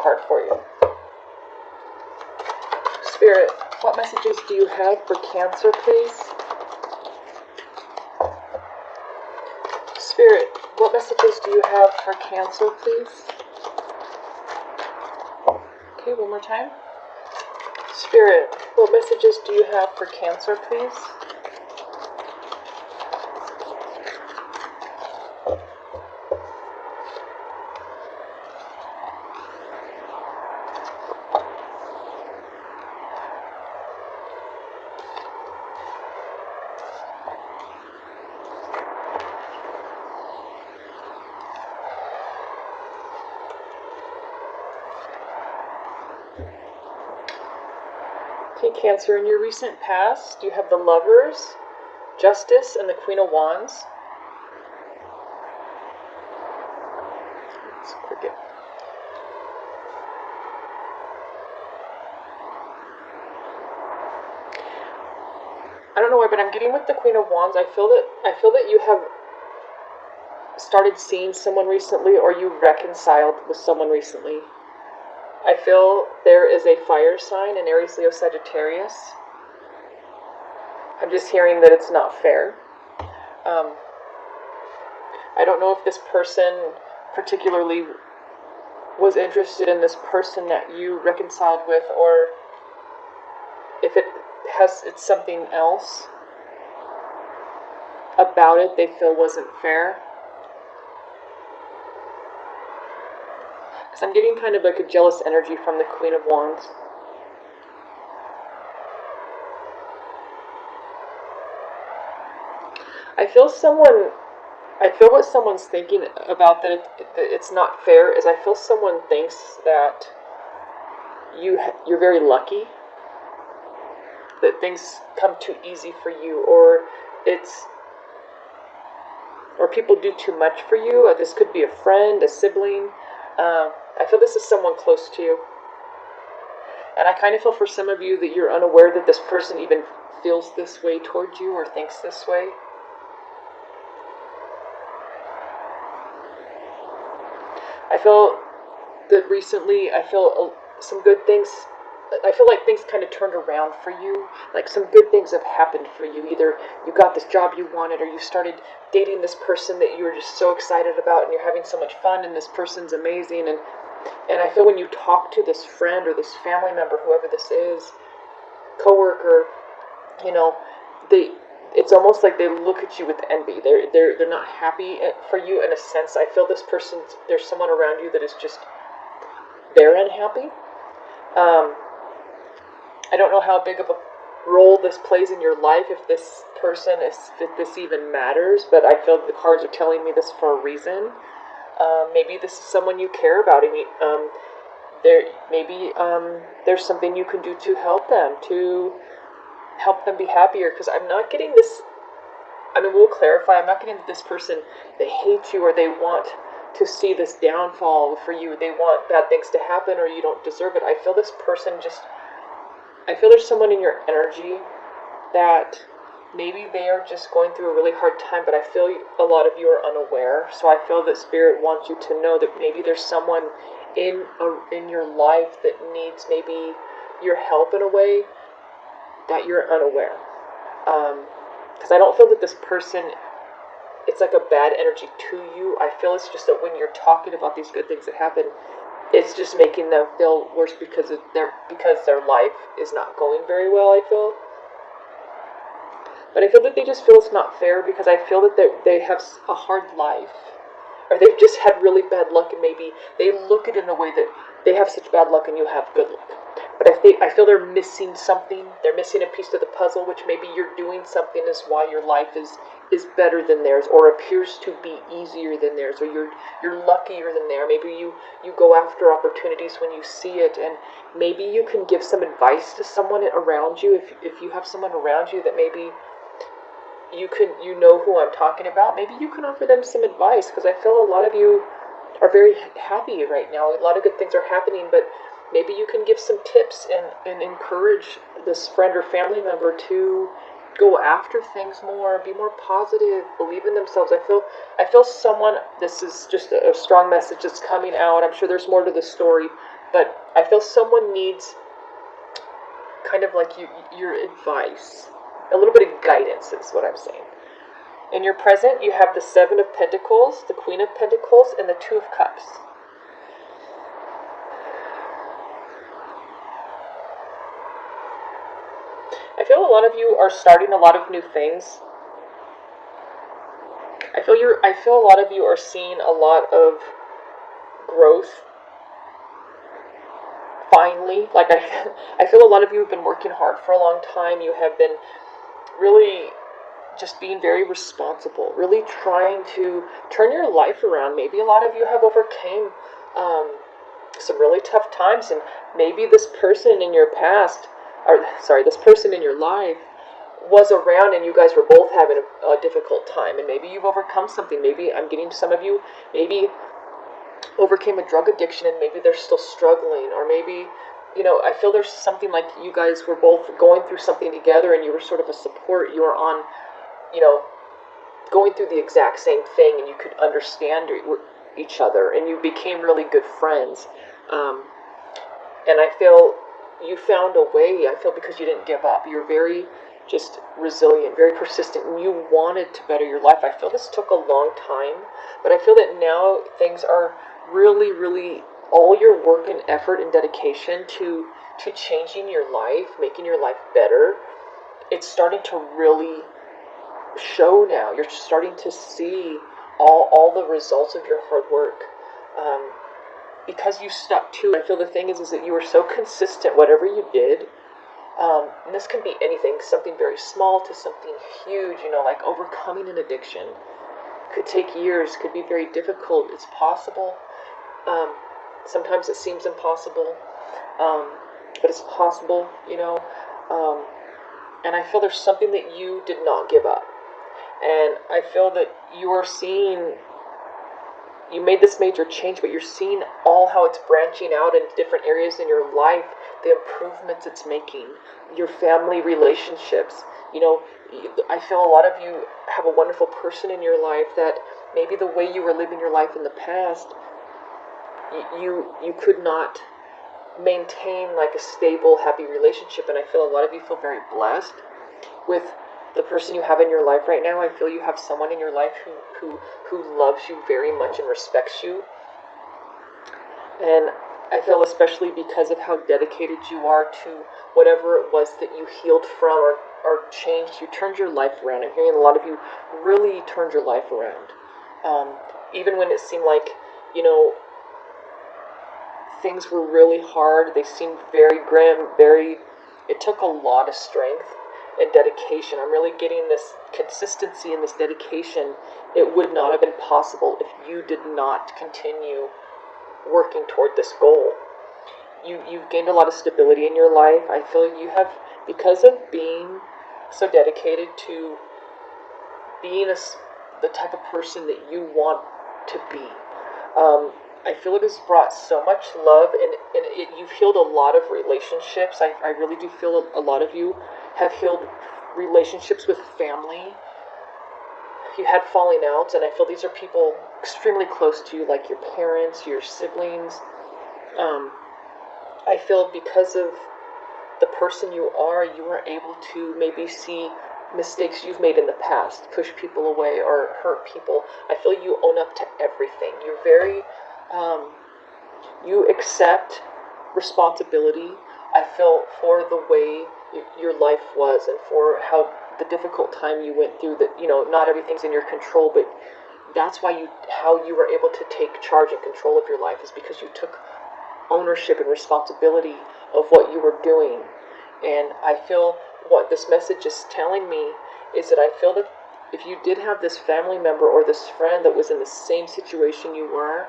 card for you. Spirit, what messages do you have for Cancer, please? Spirit, what messages do you have for Cancer, please? Okay, one more time. Spirit, what messages do you have for Cancer, please? Okay, Cancer, in your recent past, you have the Lovers, Justice, and the Queen of Wands. It's cricket. I don't know why, but I'm getting with the Queen of Wands. I feel that you have started seeing someone recently, or you reconciled with someone recently. I feel there is a fire sign in Aries, Leo, Sagittarius. I'm just hearing that it's not fair. I don't know if this person particularly was interested in this person that you reconciled with, or if it's something else about it they feel wasn't fair. Because I'm getting kind of like a jealous energy from the Queen of Wands. I feel what someone's thinking about that it's not fair is I feel someone thinks that you're very lucky, that things come too easy for you, or people do too much for you. This could be a friend, a sibling. I feel this is someone close to you. And I kind of feel for some of you that you're unaware that this person even feels this way towards you or thinks this way. I feel that recently, some good things. I feel like things kind of turned around for you. Like some good things have happened for you. Either you got this job you wanted, or you started dating this person that you were just so excited about, and you're having so much fun, and this person's amazing. And I feel when you talk to this friend or this family member, whoever this is, coworker, it's almost like they look at you with envy. They're not happy for you in a sense. I feel there's someone around you that is just, they're unhappy. I don't know how big of a role this plays in your life, if this even matters, but I feel the cards are telling me this for a reason. Maybe this is someone you care about. There's something you can do to help them be happier, because I'm not getting this. We'll clarify. I'm not getting that this person, they hate you or they want to see this downfall for you. They want bad things to happen or you don't deserve it. I feel this person I feel there's someone in your energy that maybe they are just going through a really hard time, but I feel a lot of you are unaware. So I feel that Spirit wants you to know that maybe there's someone in your life that needs maybe your help in a way that you're unaware. Because I don't feel that this person, it's like a bad energy to you. I feel it's just that when you're talking about these good things that happen, it's just making them feel worse because their life is not going very well, I feel. But I feel that they just feel it's not fair, because I feel that they have a hard life, or they've just had really bad luck, and maybe they look at it in a way that they have such bad luck and you have good luck. But I feel they're missing something. They're missing a piece of the puzzle, which maybe you're doing something is why your life is better than theirs, or appears to be easier than theirs, or you're luckier than theirs. Maybe you go after opportunities when you see it, and maybe you can give some advice to someone around you. If you have someone around you that maybe you know who I'm talking about, maybe you can offer them some advice, because I feel a lot of you are very happy right now. A lot of good things are happening, but maybe you can give some tips and encourage this friend or family member to go after things more, be more positive, believe in themselves. I feel someone, this is just a strong message that's coming out. I'm sure there's more to the story, But I feel someone needs kind of like your advice, a little bit of guidance is what I'm saying. In your present, you have the Seven of Pentacles, the Queen of Pentacles, and the Two of Cups. I feel a lot of you are starting a lot of new things. I feel a lot of you are seeing a lot of growth. Finally, like I feel a lot of you have been working hard for a long time. You have been really just being very responsible, really trying to turn your life around. Maybe a lot of you have overcame some really tough times, and maybe this person in your past, or sorry, this person in your life was around and you guys were both having a difficult time, and maybe you've overcome something. Maybe I'm getting some of you maybe overcame a drug addiction and maybe they're still struggling, or maybe, I feel there's something like you guys were both going through something together and you were sort of a support. You were on, you know, going through the exact same thing and you could understand each other and you became really good friends. And I feel you found a way. I feel because you didn't give up. You're very just resilient, very persistent, and you wanted to better your life. I feel this took a long time, but I feel that now things are really, really all your work and effort and dedication to changing your life, making your life better. It's starting to really show now. You're starting to see all the results of your hard work. Because you stuck to it. I feel the thing is that you were so consistent, whatever you did. And this can be anything, something very small to something huge, like overcoming an addiction. Could take years, could be very difficult. It's possible. Sometimes it seems impossible, but it's possible, and I feel there's something that you did not give up. And I feel that you are seeing, you made this major change, but you're seeing all how it's branching out in different areas in your life, the improvements it's making, your family relationships. I feel a lot of you have a wonderful person in your life that maybe the way you were living your life in the past, you could not maintain like a stable, happy relationship. And I feel a lot of you feel very blessed with the person you have in your life right now. I feel you have someone in your life who loves you very much and respects you. And I feel especially because of how dedicated you are to whatever it was that you healed from or changed, you turned your life around. I'm hearing a lot of you really turned your life around. Even when it seemed like, things were really hard, they seemed very grim, it took a lot of strength and dedication. I'm really getting this consistency and this dedication. It would not have been possible if you did not continue working toward this goal. You've gained a lot of stability in your life. I feel you have, because of being so dedicated to being the type of person that you want to be. I feel it has brought so much love, and you've healed a lot of relationships. I really do feel a lot of you have healed relationships with family. You had falling outs, and I feel these are people extremely close to you, like your parents, your siblings. I feel because of the person you are able to maybe see mistakes you've made in the past, push people away or hurt people. I feel you own up to everything. You're very, you accept responsibility. I feel for the way your life was and for how the difficult time you went through, that, not everything's in your control, but that's why how you were able to take charge and control of your life is because you took ownership and responsibility of what you were doing. And I feel what this message is telling me is that I feel that if you did have this family member or this friend that was in the same situation you were,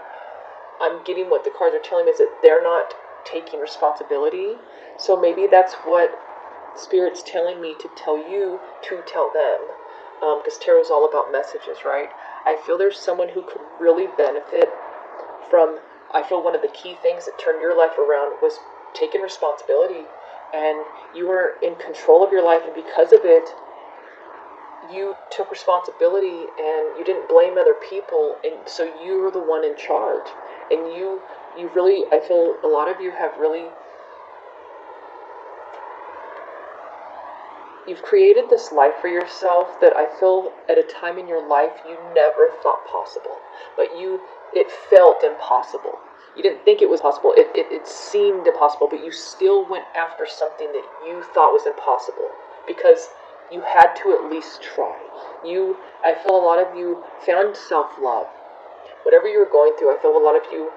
I'm getting what the cards are telling me is that they're not taking responsibility. So maybe that's what Spirit's telling me to tell you to tell them. Because tarot is all about messages, right? I feel there's someone who could really benefit from, I feel one of the key things that turned your life around was taking responsibility. And you were in control of your life, and because of it, you took responsibility and you didn't blame other people, and so you were the one in charge. And you really, I feel a lot of you have really, you've created this life for yourself that I feel at a time in your life you never thought possible. But it felt impossible. You didn't think it was possible. It seemed impossible, but you still went after something that you thought was impossible because you had to at least try. I feel a lot of you found self-love. Whatever you were going through, I feel a lot of you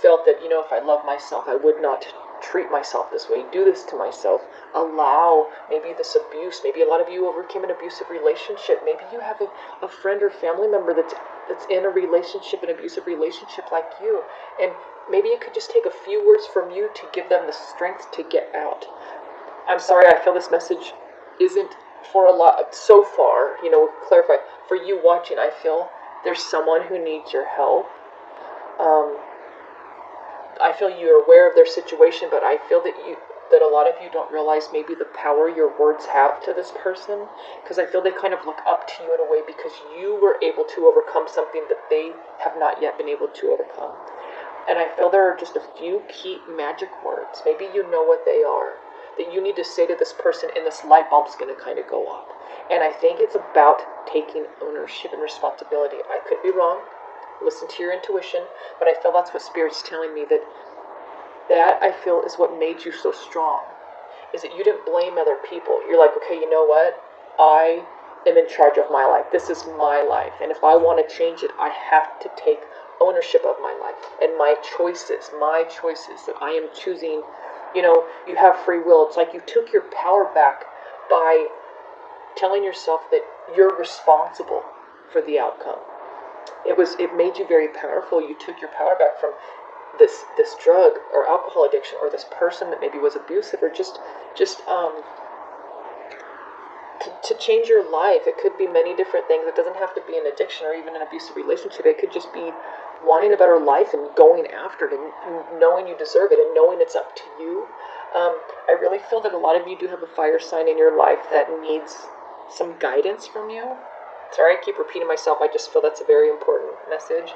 felt that, if I love myself, I would not treat myself this way, do this to myself, allow maybe this abuse. Maybe a lot of you overcame an abusive relationship. Maybe you have a friend or family member that's in a relationship, an abusive relationship like you. And maybe it could just take a few words from you to give them the strength to get out. I'm sorry, I feel this message isn't for a lot, so far, clarify, for you watching, I feel there's someone who needs your help. I feel you're aware of their situation, but I feel that a lot of you don't realize maybe the power your words have to this person, because I feel they kind of look up to you in a way because you were able to overcome something that they have not yet been able to overcome. And I feel there are just a few key magic words, maybe you know what they are, that you need to say to this person, and this light bulb's going to kind of go off. And I think it's about taking ownership and responsibility. I could be wrong. Listen to your intuition, but I feel that's what Spirit's telling me, that I feel is what made you so strong, is that you didn't blame other people. You're like, okay, you know what? I am in charge of my life. This is my life. And if I want to change it, I have to take ownership of my life and my choices that I am choosing. You have free will. It's like you took your power back by telling yourself that you're responsible for the outcome. It made you very powerful. You took your power back from this drug or alcohol addiction, or this person that maybe was abusive, or just to change your life. It could be many different things. It doesn't have to be an addiction or even an abusive relationship. It could just be wanting a better life and going after it and knowing you deserve it and knowing it's up to you. I really feel that a lot of you do have a fire sign in your life that needs some guidance from you. Sorry, I keep repeating myself. I just feel that's a very important message.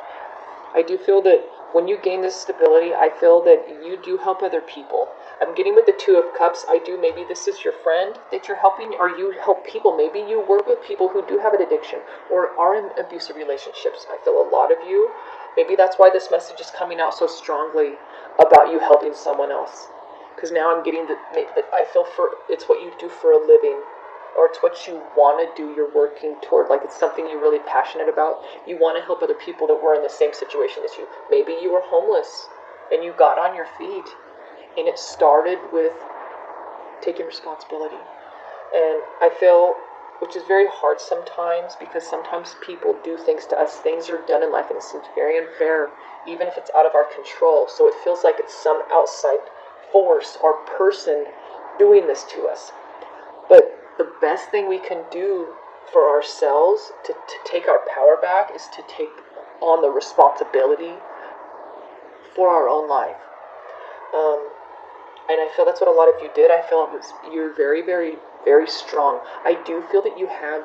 I do feel that when you gain this stability, I feel that you do help other people. I'm getting with the Two of Cups. Maybe this is your friend that you're helping, or you help people. Maybe you work with people who do have an addiction or are in abusive relationships. I feel a lot of you, maybe that's why this message is coming out so strongly about you helping someone else. Because now I'm getting that I feel it's what you do for a living, or it's what you want to do, you're working toward, like it's something you're really passionate about. You want to help other people that were in the same situation as you. Maybe you were homeless and you got on your feet, and it started with taking responsibility. And I feel, which is very hard sometimes, because sometimes people do things to us. Things are done in life and it seems very unfair, even if it's out of our control. So it feels like it's some outside force or person doing this to us. But the best thing we can do for ourselves to take our power back is to take on the responsibility for our own life. And I feel that's what a lot of you did. I feel you're very, very, very strong. I do feel that you have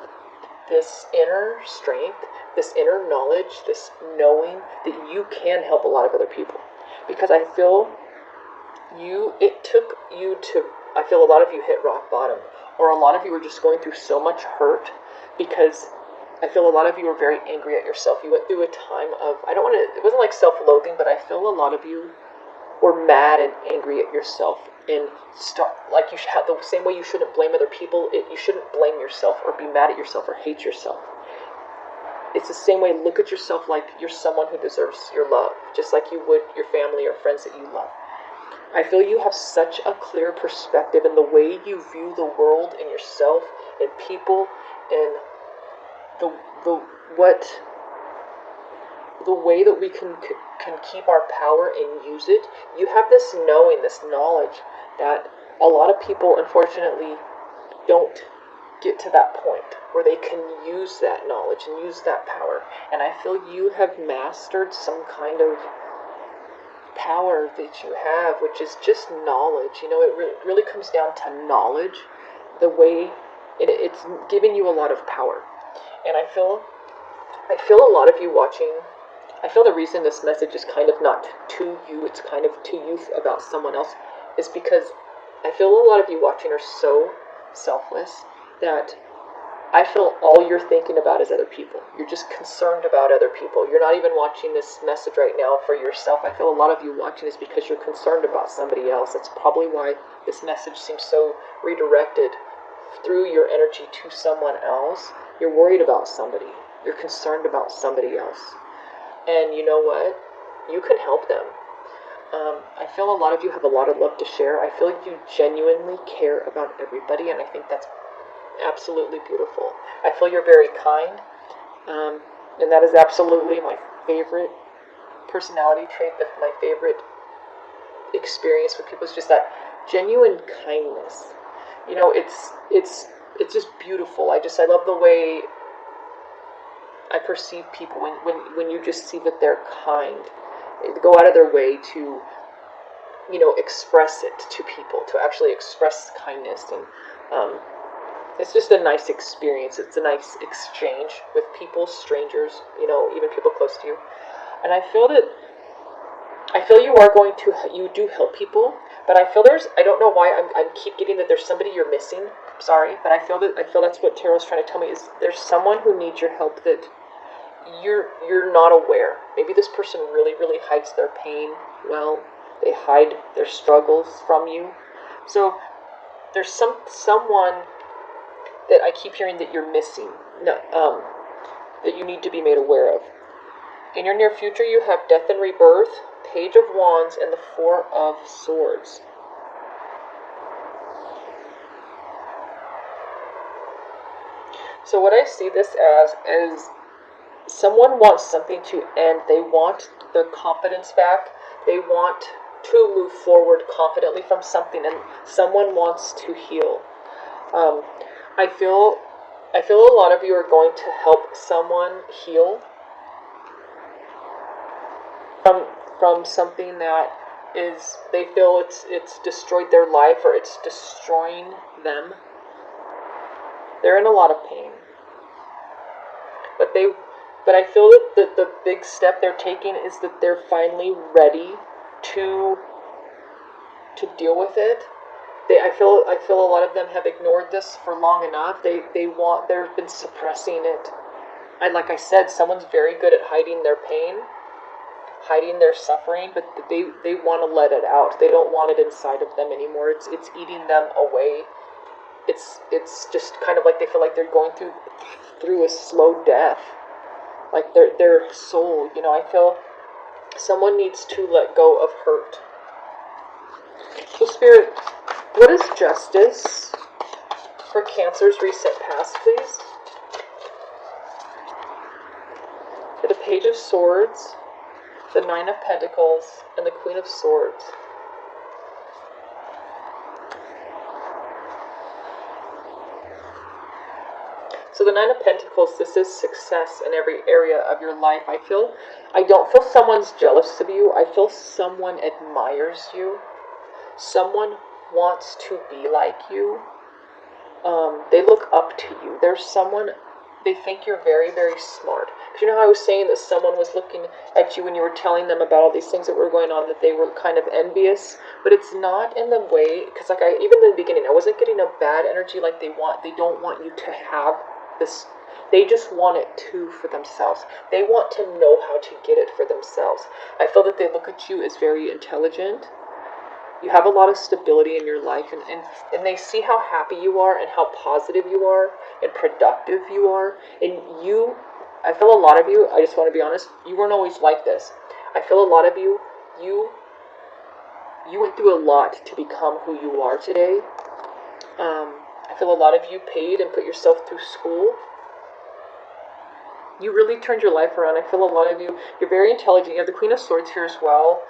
this inner strength, this inner knowledge, this knowing that you can help a lot of other people. Because I feel it took you to, I feel a lot of you hit rock bottom. Or a lot of you were just going through so much hurt, because I feel a lot of you were very angry at yourself. You went through a time of, it wasn't like self-loathing, but I feel a lot of you were mad and angry at yourself. And like you should have, the same way you shouldn't blame other people, you shouldn't blame yourself or be mad at yourself or hate yourself. It's the same way, look at yourself like you're someone who deserves your love, just like you would your family or friends that you love. I feel you have such a clear perspective in the way you view the world and yourself and people, and the way that we can keep our power and use it. You have this knowing, this knowledge that a lot of people, unfortunately, don't get to that point where they can use that knowledge and use that power. And I feel you have mastered some kind of power that you have, which is just knowledge. It really comes down to knowledge. The way it's giving you a lot of power. And I feel a lot of you watching I feel the reason this message is kind of not to you, it's kind of to you about someone else, is because I feel a lot of you watching are so selfless that I feel all you're thinking about is other people. You're just concerned about other people. You're not even watching this message right now for yourself. I feel a lot of you watching is because you're concerned about somebody else. That's probably why this message seems so redirected through your energy to someone else. You're worried about somebody. You're concerned about somebody else. And you know what? You can help them. I feel a lot of you have a lot of love to share. I feel like you genuinely care about everybody, and I think that's absolutely beautiful. I feel you're very kind, and that is absolutely my favorite personality trait. That my favorite experience with people is just that genuine kindness. You know, it's just beautiful. I love the way I perceive people when you just see that they're kind. They go out of their way to, you know, express it to people, to actually express kindness, and it's just a nice experience. It's a nice exchange with people, strangers, you know, even people close to you. And I feel you are going to, you do help people, but I feel I don't know why I keep getting that there's somebody you're missing. Sorry, but I feel that's what Tarot's trying to tell me, is there's someone who needs your help that you're not aware. Maybe this person really, really hides their pain well. They hide their struggles from you. So there's someone that I keep hearing that you're missing, that you need to be made aware of. In your near future, you have Death and Rebirth, Page of Wands, and the Four of Swords. So what I see this as is someone wants something to end. They want their confidence back. They want to move forward confidently from something, and someone wants to heal. I feel a lot of you are going to help someone heal from something that is, they feel it's destroyed their life, or it's destroying them. They're in a lot of pain, but I feel that the big step they're taking is that they're finally ready to deal with it. I feel a lot of them have ignored this for long enough. They've been suppressing it. And like I said, someone's very good at hiding their pain, hiding their suffering, but they want to let it out. They don't want it inside of them anymore. It's eating them away. It's just kind of like they feel like they're going through a slow death. Like their soul, you know, I feel someone needs to let go of hurt. So Spirit, what is justice for Cancer's recent past, please? For the Page of Swords, the Nine of Pentacles, and the Queen of Swords. So the Nine of Pentacles, this is success in every area of your life. I don't feel someone's jealous of you. I feel someone admires you. Someone wants to be like you. They look up to you. There's someone, they think you're very, very smart. Because you know how I was saying that someone was looking at you when you were telling them about all these things that were going on, that they were kind of envious? But it's not in the way, because like even in the beginning, I wasn't getting a bad energy like they don't want you to have this. They just want it too for themselves. They want to know how to get it for themselves. I feel that they look at you as very intelligent. You have a lot of stability in your life, and they see how happy you are and how positive you are and productive you are. And I feel a lot of you, I just want to be honest, you weren't always like this. I feel a lot of you went through a lot to become who you are today. I feel a lot of you paid and put yourself through school. You really turned your life around. I feel a lot of you, you're very intelligent. You have the Queen of Swords here as well.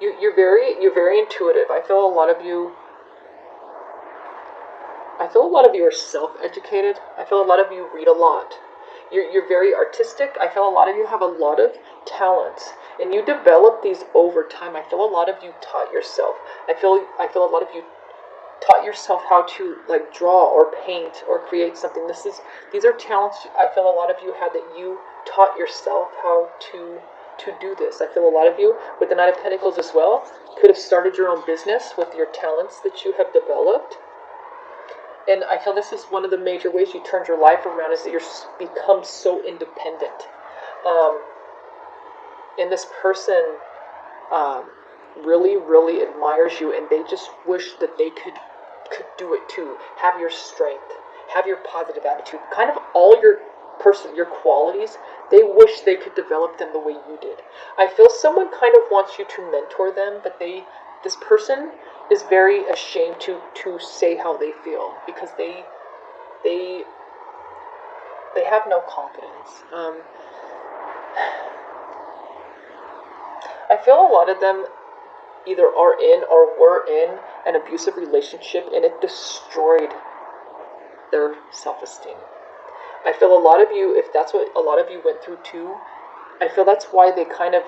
You're very intuitive. I feel a lot of you are self-educated. I feel a lot of you read a lot. You're very artistic. I feel a lot of you have a lot of talents, and you develop these over time. I feel a lot of you taught yourself. I feel a lot of you taught yourself how to like draw or paint or create something. These are talents I feel a lot of you had, that you taught yourself how to do this. I feel a lot of you with the Knight of Pentacles as well could have started your own business with your talents that you have developed. And I feel this is one of the major ways you turned your life around, is that you're become so independent. And this person really, really admires you, and they just wish that they could do it too. Have your strength, have your positive attitude, kind of all your qualities. They wish they could develop them the way you did. I feel someone kind of wants you to mentor them, but this person is very ashamed to say how they feel, because they have no confidence. I feel a lot of them either are in or were in an abusive relationship, and it destroyed their self-esteem. I feel a lot of you, if that's what a lot of you went through too, I feel that's why they kind of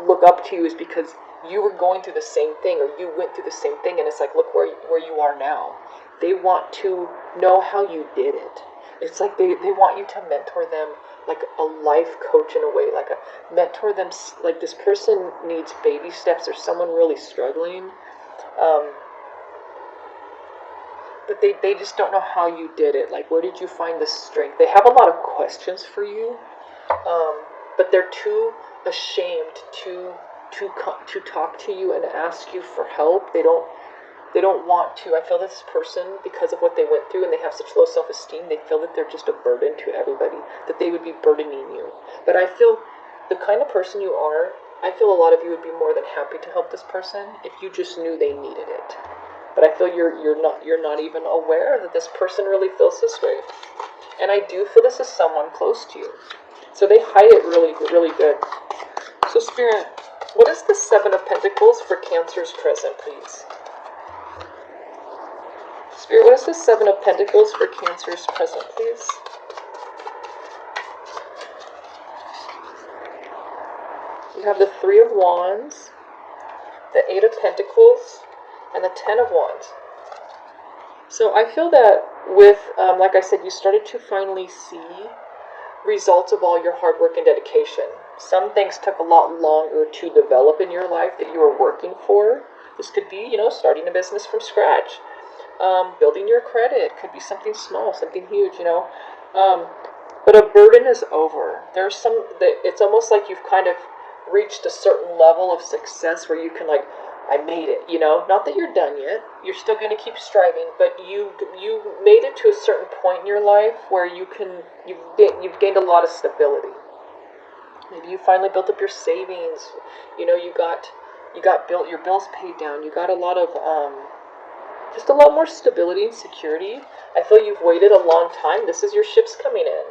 look up to you, is because you were going through the same thing, or you went through the same thing, and it's like, look where you are now. They want to know how you did it. It's like they want you to mentor them, like a life coach in a way, like a mentor them, like this person needs baby steps, or someone really struggling. But they just don't know how you did it. Like, where did you find the strength? They have a lot of questions for you, but they're too ashamed to talk to you and ask you for help. They don't want to. I feel this person, because of what they went through, and they have such low self-esteem, they feel that they're just a burden to everybody, that they would be burdening you. But I feel the kind of person you are, I feel a lot of you would be more than happy to help this person if you just knew they needed it. But I feel you're not even aware that this person really feels this way. And I do feel this is someone close to you. So they hide it really, really good. So Spirit, what is the Seven of Pentacles for Cancer's present, please? Spirit, what is the Seven of Pentacles for Cancer's present, please? You have the Three of Wands, the Eight of Pentacles, and the Ten of Wands. So I feel that with, like I said, you started to finally see results of all your hard work and dedication. Some things took a lot longer to develop in your life that you were working for. This could be, starting a business from scratch. Building your credit. Could be something small, something huge, But a burden is over. It's almost like you've kind of reached a certain level of success where you can, like, I made it, Not that you're done yet. You're still going to keep striving, but you made it to a certain point in your life where you've gained a lot of stability. Maybe you finally built up your savings. You got your bills paid down. You got a lot of just a lot more stability and security. I feel you've waited a long time. This is your ships coming in.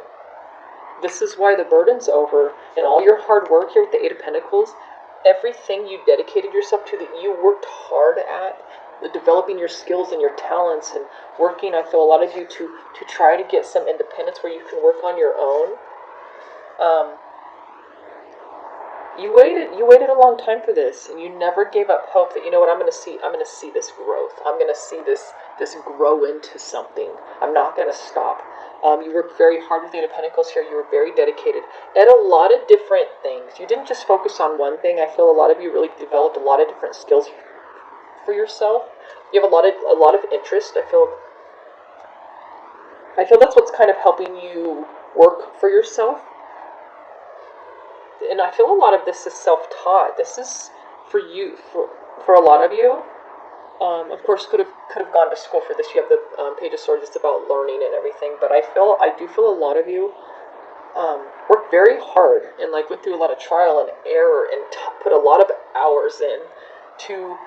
This is why the burden's over, and all your hard work here with the Eight of Pentacles. Everything you dedicated yourself to, that you worked hard at, developing your skills and your talents, and working, I feel a lot of you to try to get some independence where you can work on your own. You waited a long time for this, and you never gave up hope that, I'm going to see this growth. I'm going to see this grow into something. I'm not going to stop. You worked very hard with the Eight of Pentacles here. You were very dedicated at a lot of different things. You didn't just focus on one thing. I feel a lot of you really developed a lot of different skills for yourself. You have a lot of interest. I feel that's what's kind of helping you work for yourself. And I feel a lot of this is self-taught. This is for you, for a lot of you. Of course, could have gone to school for this. You have the Page of Swords. It's about learning and everything. But I do feel a lot of you worked very hard and went through a lot of trial and error and put a lot of hours in to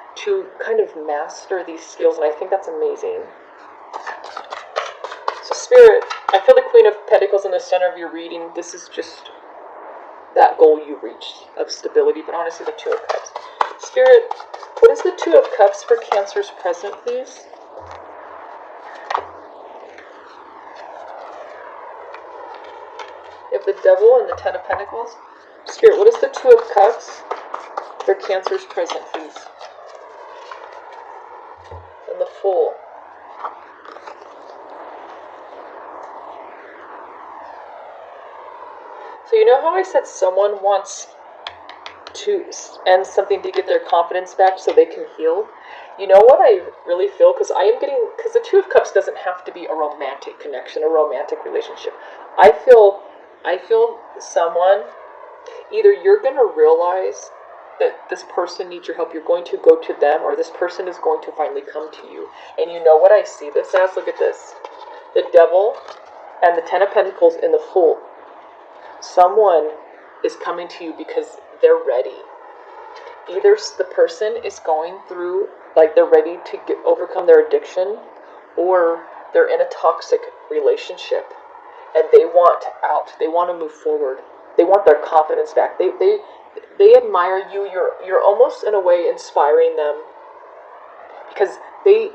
kind of master these skills. And I think that's amazing. So Spirit, I feel the Queen of Pentacles in the center of your reading. This is just that goal you reached of stability, but honestly, the Two of Cups. Spirit, what is the Two of Cups for Cancer's present, please? You have the Devil and the Ten of Pentacles. Spirit, what is the Two of Cups for Cancer's present, please? and the Fool. So you know how I said someone wants to end something to get their confidence back so they can heal? You know what I really feel? Because the Two of Cups doesn't have to be a romantic connection, a romantic relationship. I feel someone, either you're going to realize that this person needs your help, you're going to go to them, or this person is going to finally come to you. And you know what I see this as? Look at this. The Devil and the Ten of Pentacles and the Fool. Someone is coming to you because they're ready. Either the person is going through, like they're ready to overcome their addiction, or they're in a toxic relationship and they want out. They want to move forward. They want their confidence back. They admire you. You're almost in a way inspiring them, because they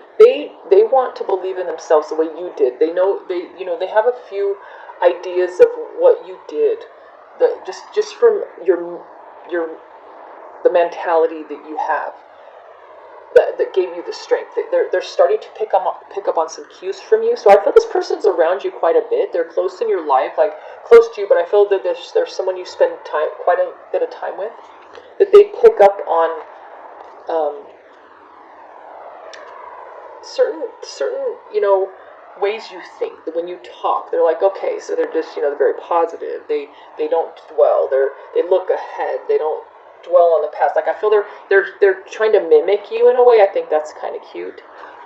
want to believe in themselves the way you did. They know they have a few ideas of what you did. Just from the mentality that you have, that gave you the strength. They're starting to pick up on some cues from you. So I feel this person's around you quite a bit. They're close in your life, like close to you. But I feel that there's someone you spend quite a bit of time with, that they pick up on certain ways you think. That when you talk, they're like, okay, so they're just they're very positive. They don't dwell. They look ahead. They don't dwell on the past. Like I feel they're trying to mimic you in a way. I think that's kind of cute.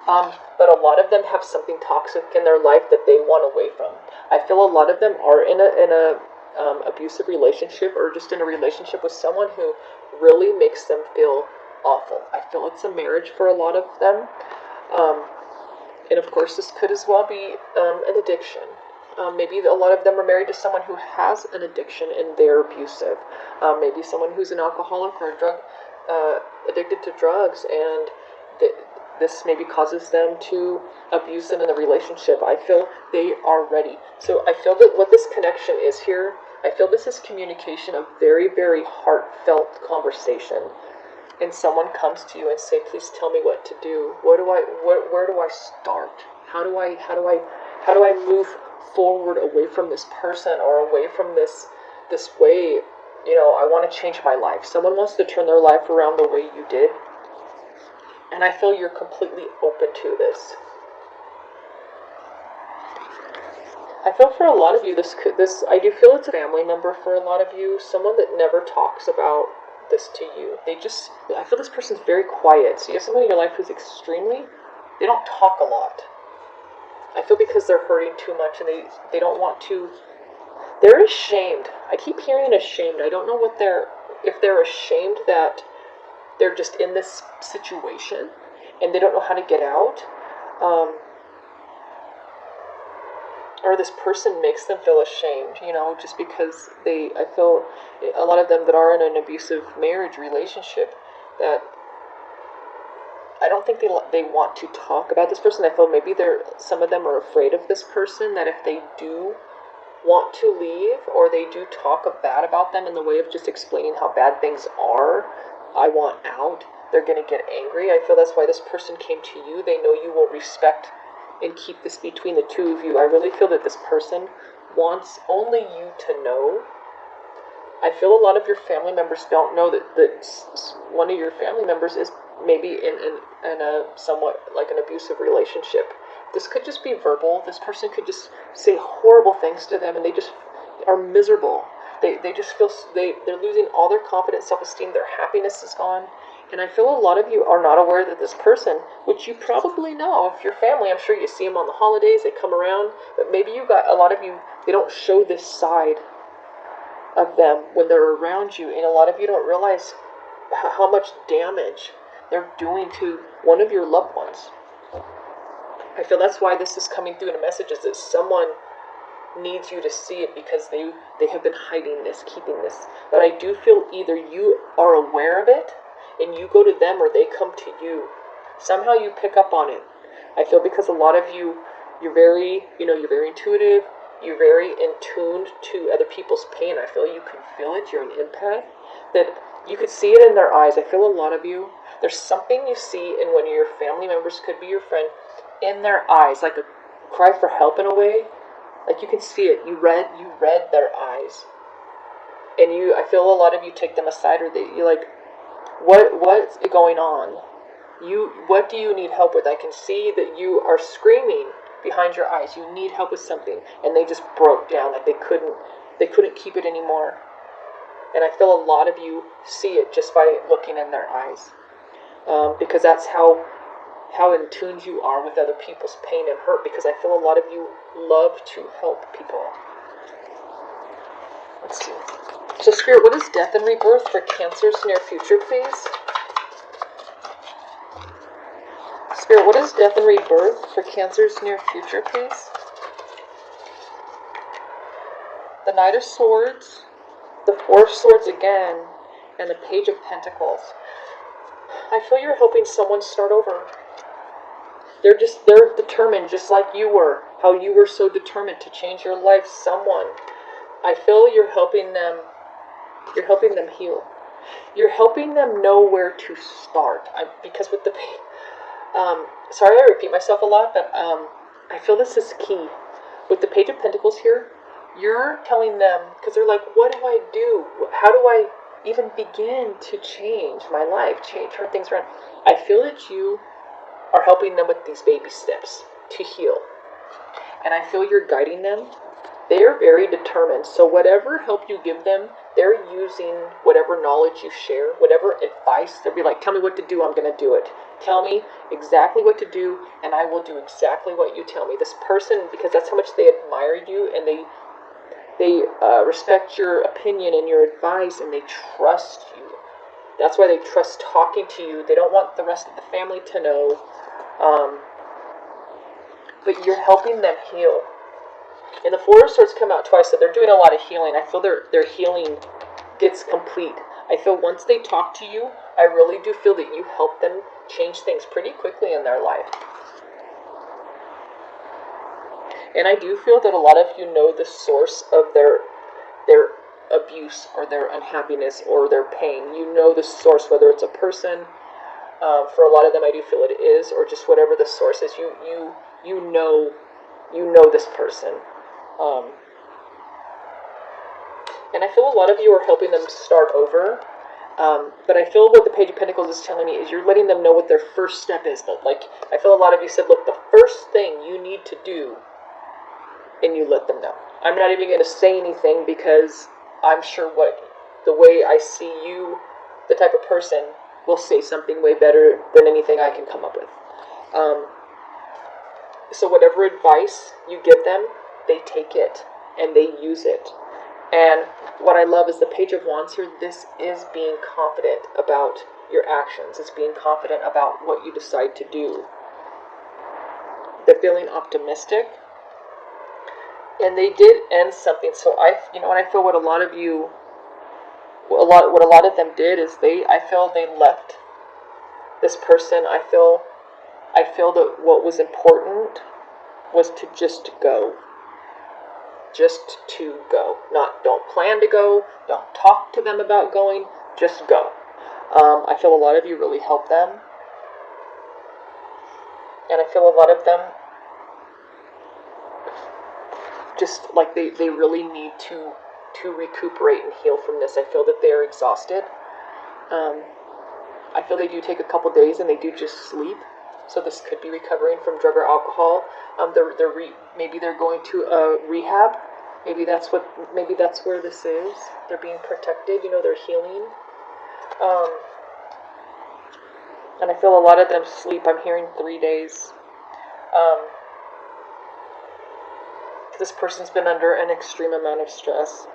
But a lot of them have something toxic in their life that they want away from. I feel a lot of them are in a abusive relationship, or just in a relationship with someone who really makes them feel awful. I feel it's a marriage for a lot of them. And of course, this could as well be an addiction. Maybe a lot of them are married to someone who has an addiction and they're abusive. Maybe someone who's an alcoholic or addicted to drugs, and this maybe causes them to abuse them in the relationship. I feel they are ready. So I feel that what this connection is here, I feel this is communication, a very, very heartfelt conversation. And someone comes to you and say, please tell me what to do. Where do I start? How do I move forward away from this person, or away from this way? I want to change my life. Someone wants to turn their life around the way you did. And I feel you're completely open to this. I feel for a lot of you, I do feel it's a family member for a lot of you. Someone that never talks about this to you. I feel this person's very quiet. So you have someone in your life who's they don't talk a lot. I feel because they're hurting too much, and they don't want to, they're ashamed. I keep hearing ashamed. I don't know if they're ashamed that they're just in this situation and they don't know how to get out. Or this person makes them feel ashamed, just because I feel a lot of them that are in an abusive marriage relationship, that I don't think they want to talk about this person. I feel maybe some of them are afraid of this person, that if they do want to leave, or they do talk bad about them in the way of just explaining how bad things are, I want out, they're going to get angry. I feel that's why this person came to you. They know you will respect and keep this between the two of you. I really feel that this person wants only you to know. I feel a lot of your family members don't know that one of your family members is maybe in a somewhat like an abusive relationship. This could just be verbal. This person could just say horrible things to them, and they just are miserable. They just feel they're losing all their confidence, self-esteem. Their happiness is gone. And I feel a lot of you are not aware that this person, which you probably know, if you're family, I'm sure you see them on the holidays, they come around, but maybe a lot of you, they don't show this side of them when they're around you, and a lot of you don't realize how much damage they're doing to one of your loved ones. I feel that's why this is coming through in a message, is that someone needs you to see it, because they have been hiding this, keeping this. But I do feel either you are aware of it and you go to them, or they come to you. Somehow you pick up on it. I feel because a lot of you, you're very intuitive, you're very in tuned to other people's pain. I feel you can feel it, you're an empath, that you could see it in their eyes. I feel a lot of you, There's something you see in one of your family members, could be your friend, in their eyes, like a cry for help in a way. Like you can see it. You read their eyes. And I feel a lot of you take them aside, or you're like, what's going on? What do you need help with? I can see that you are screaming behind your eyes. You need help with something, and they just broke down. Like they couldn't keep it anymore. And I feel a lot of you see it just by looking in their eyes, because that's how in tune you are with other people's pain and hurt. Because I feel a lot of you love to help people. Let's see. So Spirit, what is death and rebirth for Cancer's near future, please? Spirit, what is death and rebirth for Cancer's near future, please? The Knight of Swords, the Four of Swords again, and the Page of Pentacles. I feel you're helping someone start over. They're determined, just like you were. How you were so determined to change your life. Someone. I feel you're helping them. You're helping them heal. You're helping them know where to start. Because with the sorry I repeat myself a lot, but I feel this is key. With the Page of Pentacles here, you're telling them, because they're like, what do I do? How do I even begin to change my life, turn things around? I feel that you are helping them with these baby steps to heal. And I feel you're guiding them. They are very determined. So whatever help you give them, they're using whatever knowledge you share, whatever advice. They'll be like, tell me what to do, I'm going to do it. Tell me exactly what to do, and I will do exactly what you tell me. This person, because that's how much they admire you, and they respect your opinion and your advice, and they trust you. That's why they trust talking to you. They don't want the rest of the family to know. But you're helping them heal. And the Four of Swords come out twice, so they're doing a lot of healing. I feel their healing gets complete. I feel once they talk to you, I really do feel that you help them change things pretty quickly in their life. And I do feel that a lot of you know the source of their abuse or their unhappiness or their pain. You know the source, whether it's a person. For a lot of them, I do feel it is, or just whatever the source is. You know this person. And I feel a lot of you are helping them start over. But I feel what the Page of Pentacles is telling me is you're letting them know what their first step is. But like, I feel a lot of you said, look, the first thing you need to do, and you let them know. I'm not even going to say anything because I'm sure the way I see you, the type of person, will say something way better than anything I can come up with. So whatever advice you give them, they take it and they use it. And what I love is the Page of Wands here. This is being confident about your actions. It's being confident about what you decide to do. They're feeling optimistic. And they did end something. So I feel what a lot of you, what a lot of them did is I feel they left this person. I feel that what was important was to just go. Just to go. Don't plan to go. Don't talk to them about going. Just go. I feel a lot of you really helped them. And I feel a lot of them just like they really need to recuperate and heal from this. I feel that they are exhausted. I feel they do take a couple days and they do just sleep. So this could be recovering from drug or alcohol. Maybe they're going to a rehab. Maybe that's where this is. They're being protected. They're healing. And I feel a lot of them sleep. I'm hearing 3 days. This person's been under an extreme amount of stress.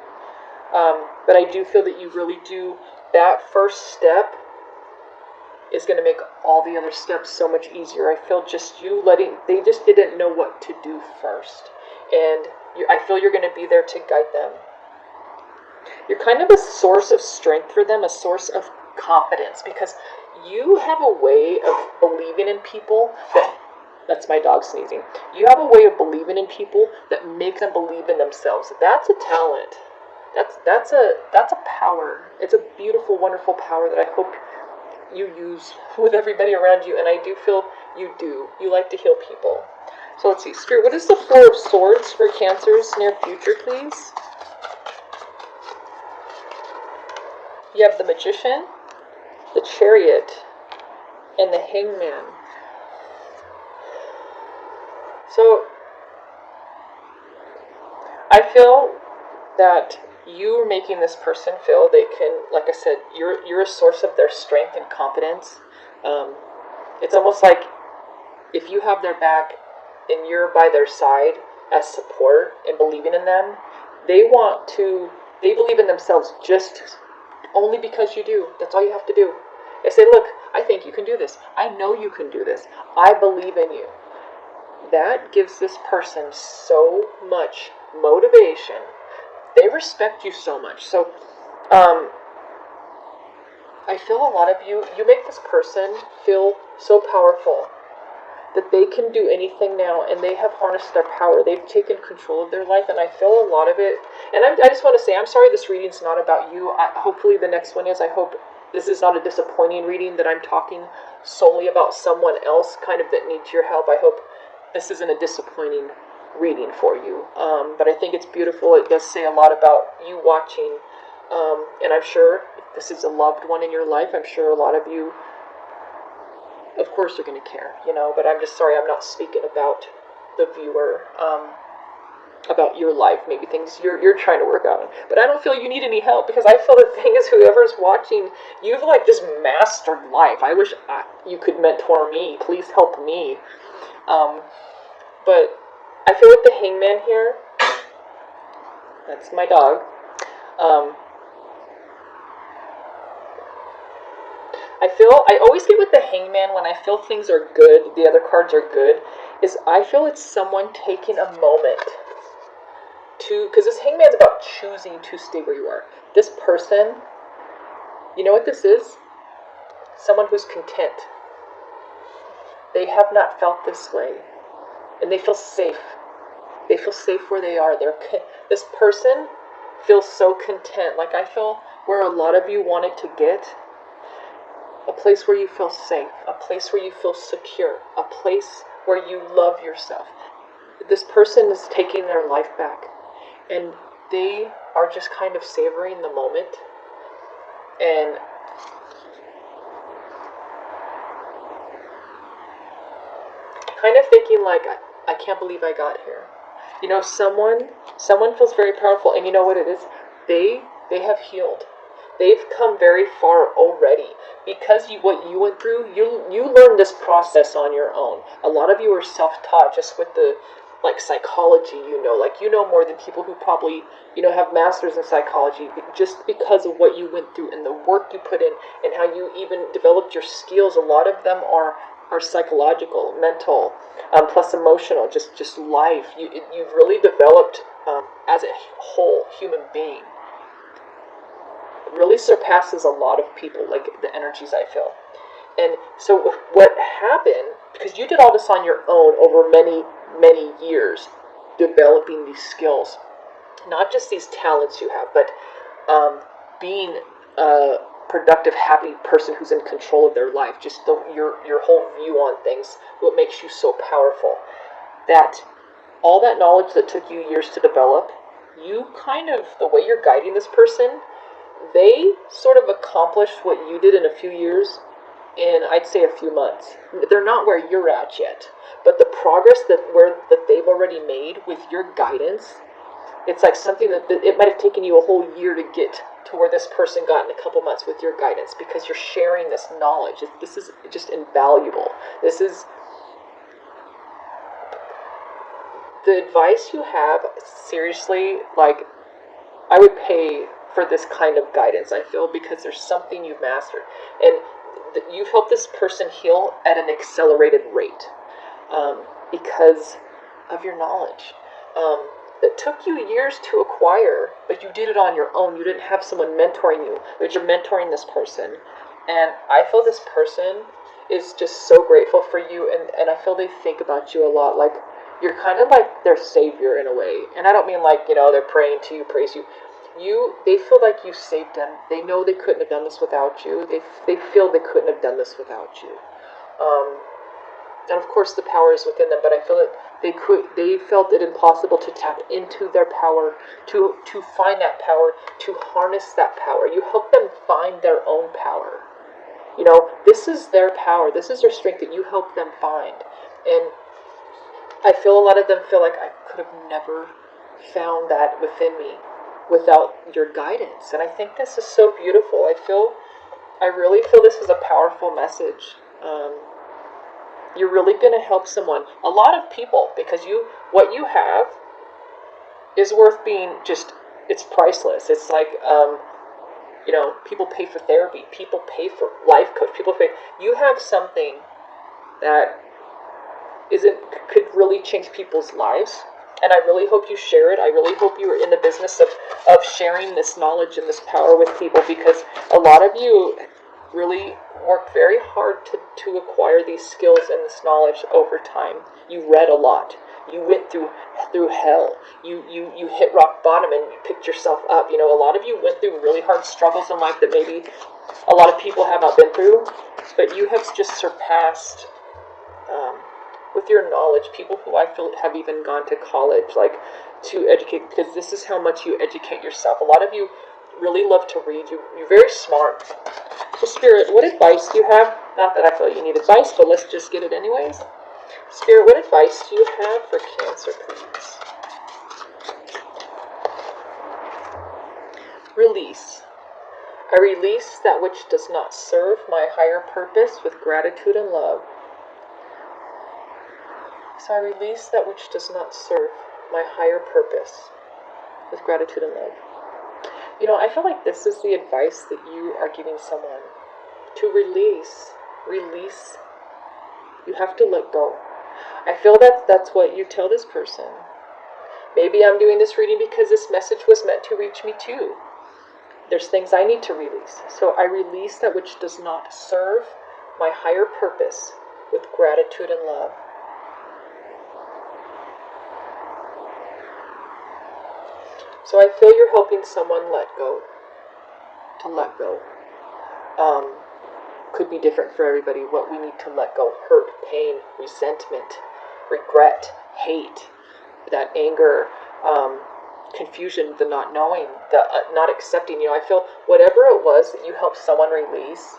But I do feel that you really do. That first step is going to make all the other steps so much easier. I feel just you they just didn't know what to do first. And I feel you're going to be there to guide them. You're kind of a source of strength for them, a source of confidence, because you have a way of believing in people that's my dog sneezing. You have a way of believing in people that make them believe in themselves. That's a talent. That's a power. It's a beautiful, wonderful power that I hope you use with everybody around you, and I do feel you do. You like to heal people. So let's see, Spirit, what is the Four of Swords for Cancer's near future, please? You have the Magician, the Chariot, and the Hangman. So I feel that you are making this person feel they can, like I said, you're a source of their strength and confidence. It's almost like if you have their back and you're by their side as support and believing in them, they believe in themselves just only because you do. That's all you have to do. They say, look, I think you can do this. I know you can do this. I believe in you. That gives this person so much motivation. They respect you so much. So, I feel a lot of you make this person feel so powerful that they can do anything now, and they have harnessed their power. They've taken control of their life, and I feel a lot of it. And I just want to say, I'm sorry this reading's not about you. Hopefully the next one is. I hope this is not a disappointing reading that I'm talking solely about someone else kind of that needs your help. I hope this isn't a disappointing reading for you. But I think it's beautiful. It does say a lot about you watching. And I'm sure if this is a loved one in your life, I'm sure a lot of you, of course, are going to care, but I'm just sorry I'm not speaking about the viewer, about your life, maybe things you're trying to work out. But I don't feel you need any help, because I feel the thing is, whoever's watching, you've like just mastered life. I wish you could mentor me. Please help me. But I feel with the Hangman here, that's my dog. I always get with the Hangman when I feel things are good, the other cards are good, is I feel it's someone taking a moment to, because this Hangman's about choosing to stay where you are. This person, you know what this is? Someone who's content. They have not felt this way, and they feel safe. They feel safe where they are. This person feels so content. Like I feel where a lot of you wanted to get. A place where you feel safe, a place where you feel secure, a place where you love yourself. This person is taking their life back, and they are just kind of savoring the moment, and kind of thinking like, I can't believe I got here. Someone feels very powerful, and you know what it is? They have healed. They've come very far already. Because what you went through, you learned this process on your own. A lot of you are self-taught just with the psychology, more than people who probably, have masters in psychology, just because of what you went through and the work you put in and how you even developed your skills. A lot of them are psychological, mental, plus emotional, just life. You've really developed as a whole human being. Really surpasses a lot of people, like the energies I feel. And so what happened, because you did all this on your own over many, many years, developing these skills, not just these talents you have, but being a productive, happy person who's in control of their life, just your whole view on things, what makes you so powerful. That all that knowledge that took you years to develop, you kind of, the way you're guiding this person, they sort of accomplished what you did in a few years in, I'd say, a few months. They're not where you're at yet, but the progress that they've already made with your guidance, it's like something that it might have taken you a whole year to get to where this person got in a couple months with your guidance, because you're sharing this knowledge. This is just invaluable. This is the advice you have. Seriously, I would pay for this kind of guidance, I feel, because there's something you've mastered. And you've helped this person heal at an accelerated rate because of your knowledge. That took you years to acquire, but you did it on your own. You didn't have someone mentoring you, but you're mentoring this person. And I feel this person is just so grateful for you, and I feel they think about you a lot. Like, you're kind of like their savior in a way. And I don't mean they're praying to you, praise you. they feel like you saved them. They know they couldn't have done this without you. They feel they couldn't have done this without you. And of course the power is within them, but I feel that they felt it impossible to tap into their power, to find that power, to harness that power. You help them find their own power. This is their power, this is their strength that you help them find. And I feel a lot of them feel like I could have never found that within me without your guidance. And I think this is so beautiful. I really feel this is a powerful message. You're really going to help someone. A lot of people, because what you have is worth being it's priceless. It's like, people pay for therapy. People pay for life coach. People pay. You have something that could really change people's lives. And I really hope you share it. I really hope you are in the business of sharing this knowledge and this power with people, because a lot of you really worked very hard to acquire these skills and this knowledge over time. You read a lot. You went through hell. You hit rock bottom and you picked yourself up. A lot of you went through really hard struggles in life that maybe a lot of people have not been through, but you have just surpassed with your knowledge people who I feel have even gone to college, like, to educate, because this is how much you educate yourself. A lot of you really love to read. You're very smart. So Spirit, what advice do you have? Not that I feel you need advice, but let's just get it anyways. Spirit, what advice do you have for Cancer, please? Release. I release that which does not serve my higher purpose with gratitude and love. So I release that which does not serve my higher purpose with gratitude and love. I feel like this is the advice that you are giving someone. To release. You have to let go. I feel that that's what you tell this person. Maybe I'm doing this reading because this message was meant to reach me too. There's things I need to release. So I release that which does not serve my higher purpose with gratitude and love. So I feel you're helping someone let go. To let go. Could be different for everybody. What we need to let go: hurt, pain, resentment, regret, hate, that anger, confusion, the not knowing, the not accepting. I feel whatever it was that you helped someone release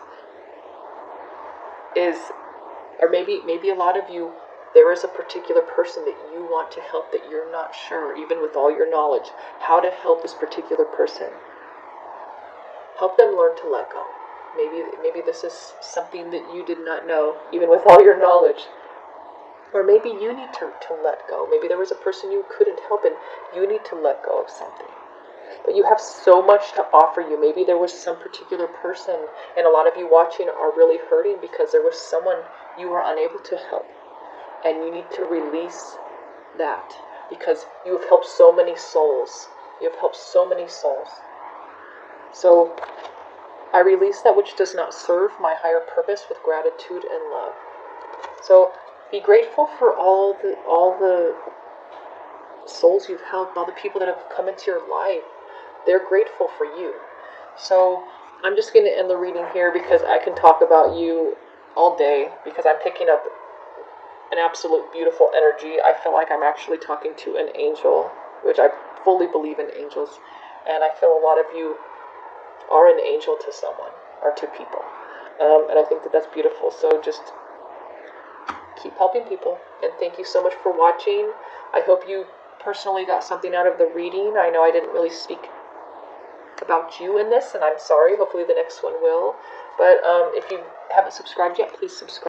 or maybe a lot of you, there is a particular person that you want to help that you're not sure, even with all your knowledge, how to help this particular person. Help them learn to let go. Maybe this is something that you did not know, even with all your knowledge. Or maybe you need to let go. Maybe there was a person you couldn't help and you need to let go of something. But you have so much to offer you. Maybe there was some particular person, and a lot of you watching are really hurting because there was someone you were unable to help. And you need to release that because you have helped so many souls. You have helped so many souls. So I release that which does not serve my higher purpose with gratitude and love. So be grateful for all the souls you've helped, all the people that have come into your life. They're grateful for you. So I'm just going to end the reading here because I can talk about you all day because I'm picking up an absolute beautiful energy. I feel like I'm actually talking to an angel, which I fully believe in angels. And I feel a lot of you are an angel to someone or to people. And I think that that's beautiful. So just keep helping people. And thank you so much for watching. I hope you personally got something out of the reading. I know I didn't really speak about you in this, and I'm sorry. Hopefully the next one will. But if you haven't subscribed yet, please subscribe.